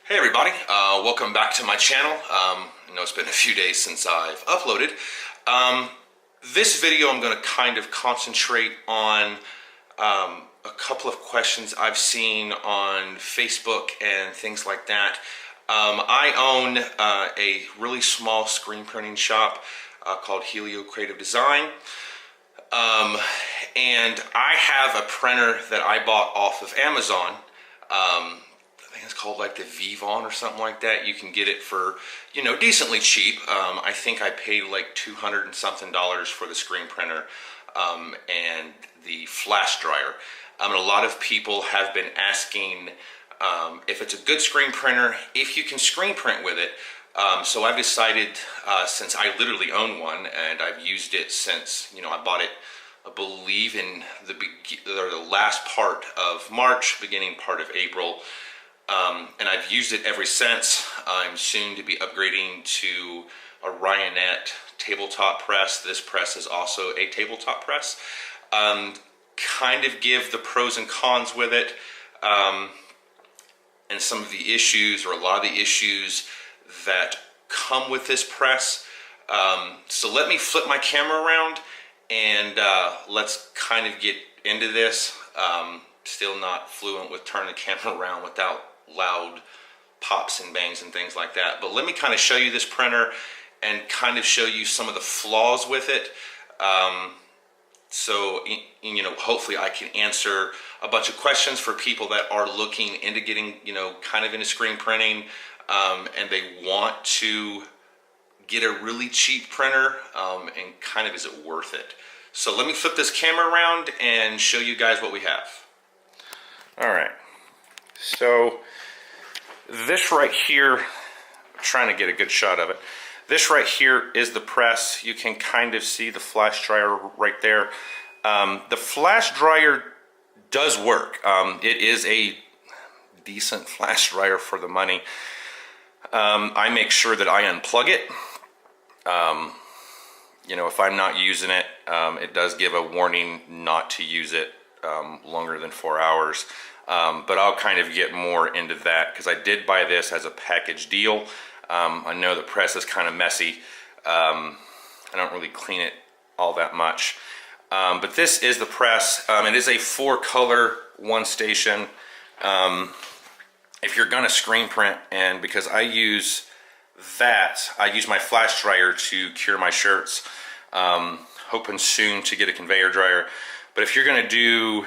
Hey everybody, welcome back to my channel. I know it's been a few days since I've uploaded. This video I'm going to kind of concentrate on a couple of questions I've seen on Facebook and things like that. I own a really small screen printing shop called Helio Creative Design. And I have a printer that I bought off of Amazon. I think it's called like the Vivon or something like that. You can get it for, you know, decently cheap. I think I paid like $200 and something for the screen printer and the flash dryer. A lot of people have been asking if it's a good screen printer, if you can screen print with it. So I've decided, since I literally own one and I've used it since, you know, I bought it, I believe in the last part of March, beginning part of April. And I've used it ever since. I'm soon to be upgrading to a Ryonet tabletop press. This press is also a tabletop press. Kind of give the pros and cons with it, and some of the issues, or a lot of the issues that come with this press. So let me flip my camera around and let's kind of get into this. Still not fluent with turning the camera around without loud pops and bangs and things like that. But let me kind of show you this printer and kind of show you some of the flaws with it. So, you know, hopefully I can answer a bunch of questions for people that are looking into getting, you know, kind of into screen printing, and they want to get a really cheap printer, and kind of is it worth it? So let me flip this camera around and show you guys what we have. All right, so this right here, I'm trying to get a good shot of it. This right here is the press. You can kind of see the flash dryer right there. The flash dryer does work. It is a decent flash dryer for the money. I make sure that I unplug it. You know, if I'm not using it, it does give a warning not to use it longer than 4 hours. But I'll kind of get more into that because I did buy this as a package deal. I know the press is kind of messy. I don't really clean it all that much. But this is the press. It is a 4-color, 1-station. If you're gonna screen print, and because I use my flash dryer to cure my shirts. Hoping soon to get a conveyor dryer. But if you're gonna do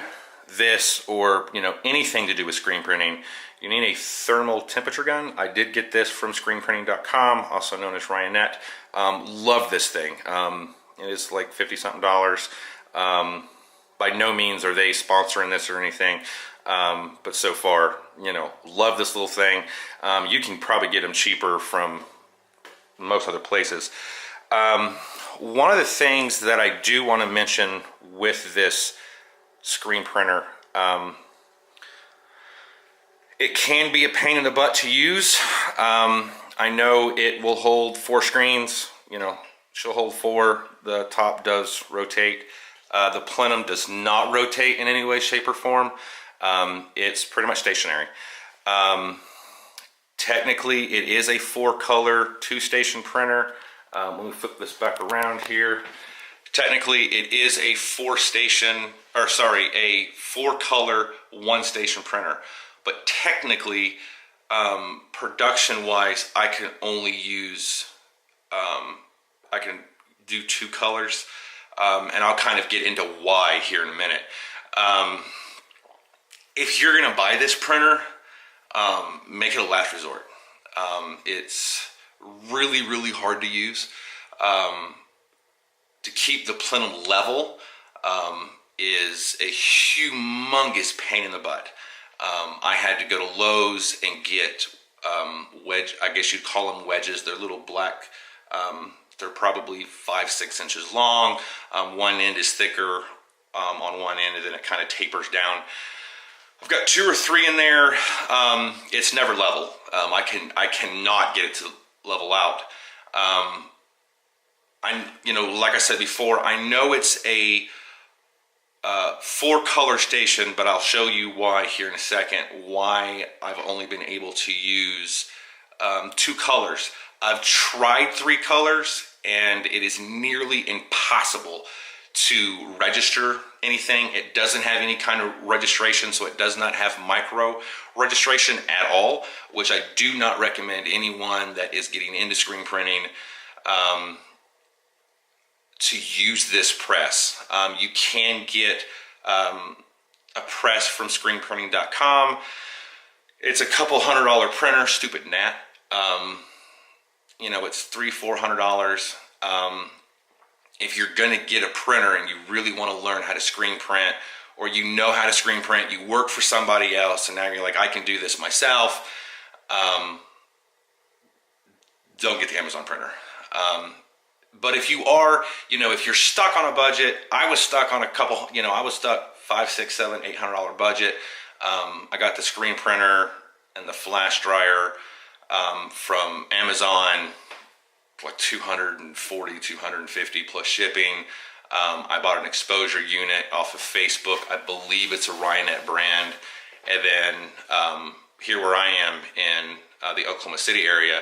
this, or you know, anything to do with screen printing, you need a thermal temperature gun. I did get this from screenprinting.com, also known as Ryonet. Love this thing. It is like $50-something. By no means are they sponsoring this or anything, but so far, you know, love this little thing. You can probably get them cheaper from most other places. One of the things that I do want to mention with this screen printer, it can be a pain in the butt to use. I know it will hold 4 screens, you know, she'll hold 4. The top does rotate. The plenum does not rotate in any way, shape, or form. It's pretty much stationary. Technically, it is a 4-color, 2-station printer. Let me flip this back around here. Technically, it is a 4-color, 1-station printer. But technically, production-wise, I can only use, I can do 2 colors. And I'll kind of get into why here in a minute. If you're gonna buy this printer, make it a last resort. It's really, really hard to use. To keep the plenum level is a humongous pain in the butt. I had to go to Lowe's and get I guess you'd call them wedges. They're little black, they're probably 5-6 inches long. One end is thicker on one end, and then it kind of tapers down. I've got 2 or 3 in there. It's never level. I cannot get it to level out. You know, like I said before, I know it's a four color station, but I'll show you why here in a second, why I've only been able to use two colors. I've tried three colors and it is nearly impossible to register anything. It doesn't have any kind of registration, so it does not have micro registration at all, which I do not recommend anyone that is getting into screen printing to use this press. You can get a press from screenprinting.com. It's a couple $100 printer, stupid gnat. You know, it's $300-400. If you're gonna get a printer and you really want to learn how to screen print, or you know how to screen print, you work for somebody else, and now you're like, I can do this myself, don't get the Amazon printer. But if you are, you know, if you're stuck on a budget, I was stuck on a couple, you know, I was stuck $500, $600, $700, $800 budget. I got the screen printer and the flash dryer from Amazon, like $240, $250 plus shipping. I bought an exposure unit off of Facebook. I believe it's a Ryonet brand. And then here where I am in the Oklahoma City area,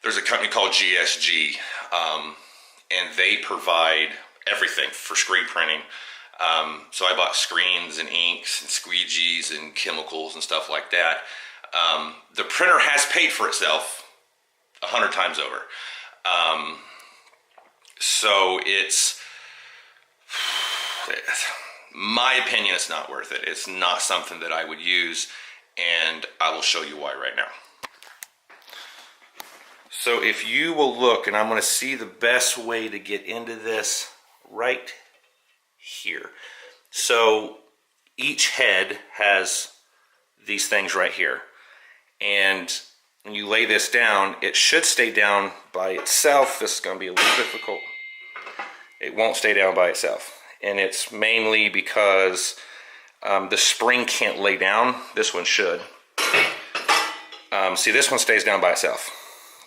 there's a company called GSG, and they provide everything for screen printing. So I bought screens and inks and squeegees and chemicals and stuff like that. The printer has paid for itself 100 times over. So it's, my opinion, it's not worth it. It's not something that I would use, and I will show you why right now. So if you will look, and I'm going to see the best way to get into this right here. So each head has these things right here. And when you lay this down, it should stay down by itself. This is going to be a little difficult. It won't stay down by itself. And it's mainly because the spring can't lay down. This one should. See, this one stays down by itself.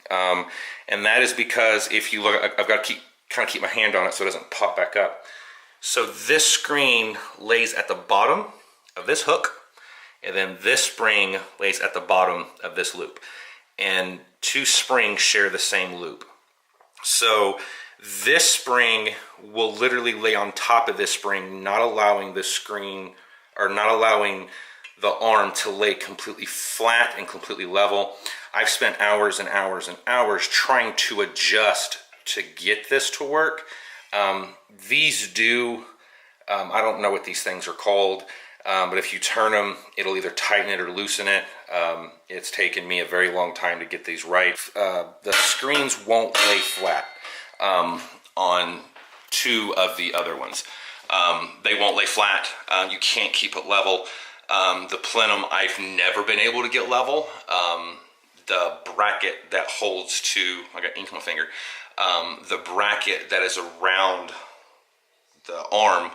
And that is because if you look, I've got to kind of keep my hand on it so it doesn't pop back up. So this screen lays at the bottom of this hook, and then this spring lays at the bottom of this loop. And two springs share the same loop. So this spring will literally lay on top of this spring, not allowing the screen, or not allowing the arm to lay completely flat and completely level. I've spent hours and hours and hours trying to adjust to get this to work. These do, I don't know what these things are called, but if you turn them, it'll either tighten it or loosen it. It's taken me a very long time to get these right. The screens won't lay flat on two of the other ones. They won't lay flat. You can't keep it level. The plenum, I've never been able to get level. The bracket that holds to, I got ink on my finger, the bracket that is around the arm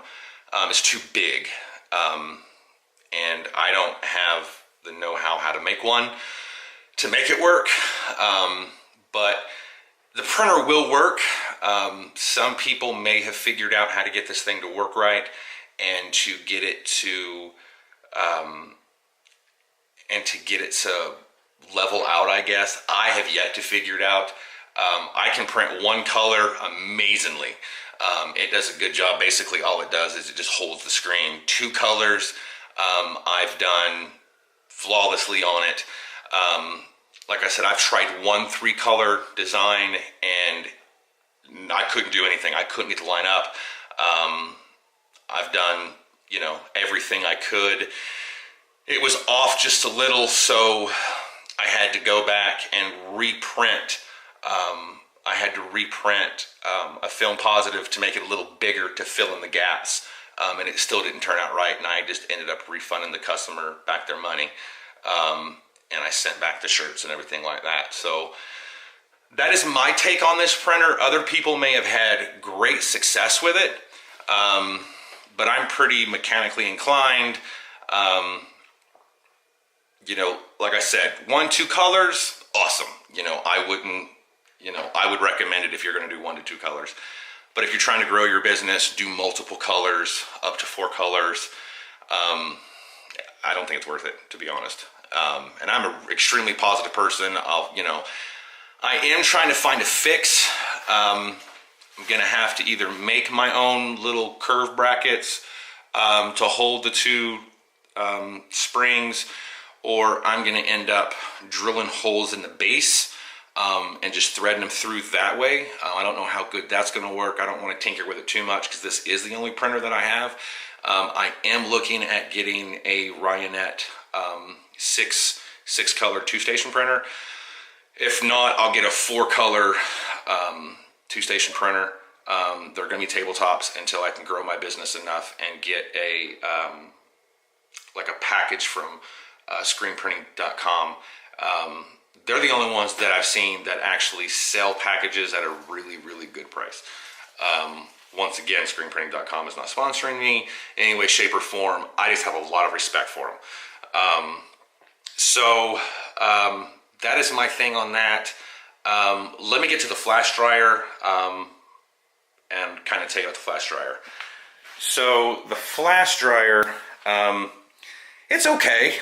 is too big. And I don't have the know-how how to make one to make it work. But the printer will work. Some people may have figured out how to get this thing to work right and to get it to level out, I guess. I have yet to figure it out. I can print one color amazingly. It does a good job. Basically, all it does is it just holds the screen. Two colors, I've done flawlessly on it. Like I said, I've tried one 3-color design and I couldn't do anything. I couldn't get the line up. I've done, you know, everything I could. It was off just a little, so I had to go back and reprint. I had to reprint a film positive to make it a little bigger to fill in the gaps, and it still didn't turn out right, and I just ended up refunding the customer back their money, and I sent back the shirts and everything like that. So that is my take on this printer. Other people may have had great success with it, but I'm pretty mechanically inclined. You know, like I said, 1-2 colors, awesome. You know, I would recommend it if you're going to do 1 to 2 colors. But if you're trying to grow your business, do multiple colors, up to 4 colors. I don't think it's worth it, to be honest. And I'm an extremely positive person. I am trying to find a fix. I'm gonna have to either make my own little curve brackets to hold the 2 springs, or I'm gonna end up drilling holes in the base and just threading them through that way. I don't know how good that's gonna work. I don't wanna tinker with it too much because this is the only printer that I have. I am looking at getting a Ryonet 6 color 2-station printer. If not, I'll get a 4 color 2-station printer. They're gonna be tabletops until I can grow my business enough and get a like a package from screenprinting.com. They're the only ones that I've seen that actually sell packages at a really, really good price. Once again, screenprinting.com is not sponsoring me in any way, shape, or form. I just have a lot of respect for them. That is my thing on that. Let me get to the flash dryer and kind of tell you about the flash dryer. So the flash dryer, it's okay.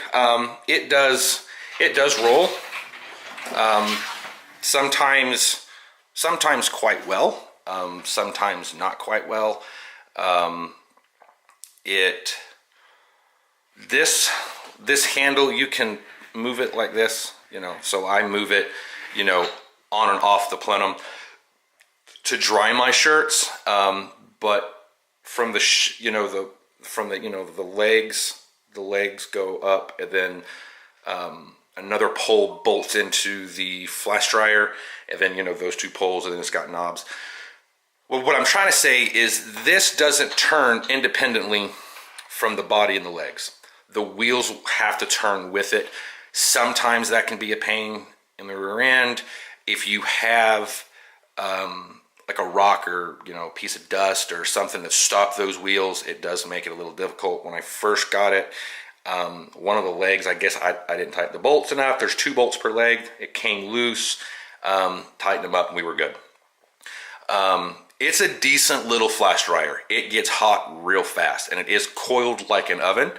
It does roll. Sometimes quite well. Sometimes not quite well. This handle, you can move it like this, so I move it, on and off the plenum to dry my shirts. But from the legs go up, and then another pole bolts into the flash dryer, and then those 2 poles, and then it's got knobs. Well, what I'm trying to say is this doesn't turn independently from the body and the legs. The wheels have to turn with it. Sometimes that can be a pain in the rear end. If you have like a rock or piece of dust or something that stopped those wheels, it does make it a little difficult. When I first got it, one of the legs, I guess I didn't tighten the bolts enough. There's 2 bolts per leg. It came loose. Tightened them up and we were good. It's a decent little flash dryer. It gets hot real fast, and it is coiled like an oven.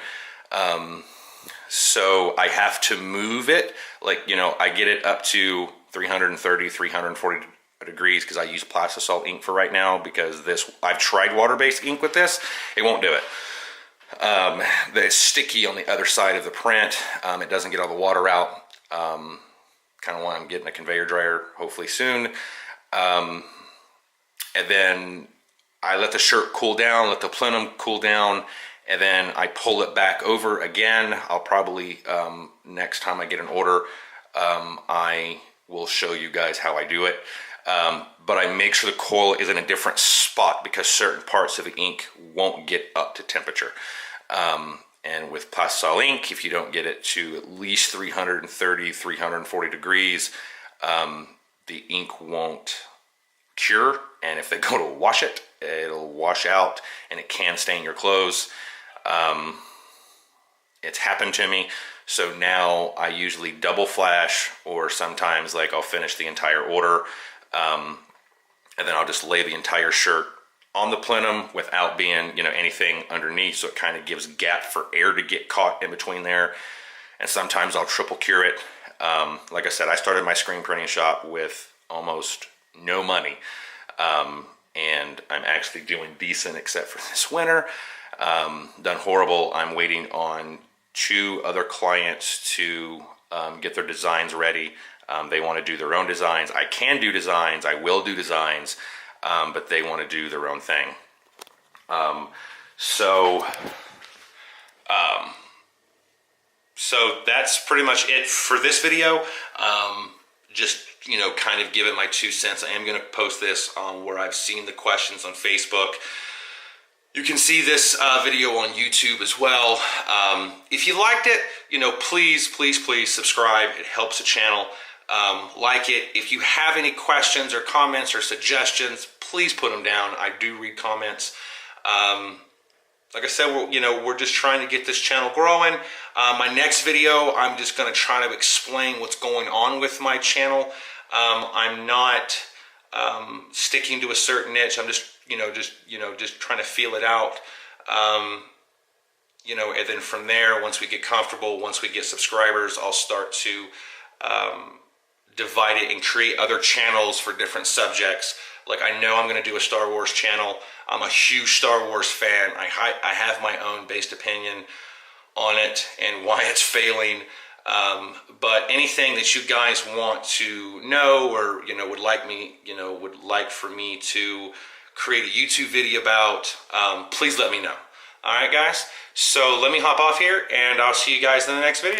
So I have to move it. I get it up to 330, 340 degrees because I use Plastisol ink for right now, because I've tried water-based ink with this. It won't do it. It's sticky on the other side of the print. It doesn't get all the water out. Kind of want to get in a conveyor dryer hopefully soon. And then I let the shirt cool down, let the plenum cool down, and then I pull it back over again. I'll probably, next time I get an order, I will show you guys how I do it. But I make sure the coil is in a different spot because certain parts of the ink won't get up to temperature. And with Plastisol ink, if you don't get it to at least 330, 340 degrees, the ink won't cure, and if they go to wash it, it'll wash out and it can stain your clothes. It's happened to me, so now I usually double flash, or sometimes I'll finish the entire order, and then I'll just lay the entire shirt on the plenum without being anything underneath, so it kind of gives gap for air to get caught in between there. And sometimes I'll triple cure it. Like I said, I started my screen printing shop with almost no money, and I'm actually doing decent except for this winter. Done horrible. I'm waiting on 2 other clients to get their designs ready. They want to do their own designs. I can do designs. I will do designs, but they want to do their own thing. So that's pretty much it for this video. Just kind of giving my 2 cents. I am going to post this on where I've seen the questions on Facebook. You can see this video on YouTube as well. If you liked it, please subscribe. It helps the channel. Like it. If you have any questions or comments or suggestions, please put them down. I do read comments. Like I said, we're just trying to get this channel growing. My next video, I'm just going to try to explain what's going on with my channel. I'm not sticking to a certain niche. I'm just just trying to feel it out. And then from there, once we get comfortable, once we get subscribers, I'll start to divide it and create other channels for different subjects. Like, I know I'm going to do a Star Wars channel. I'm a huge Star Wars fan. I have my own based opinion on it and why it's failing. But anything that you guys want to know, or would like for me to create a YouTube video about, please let me know. All right, guys. So let me hop off here, and I'll see you guys in the next video.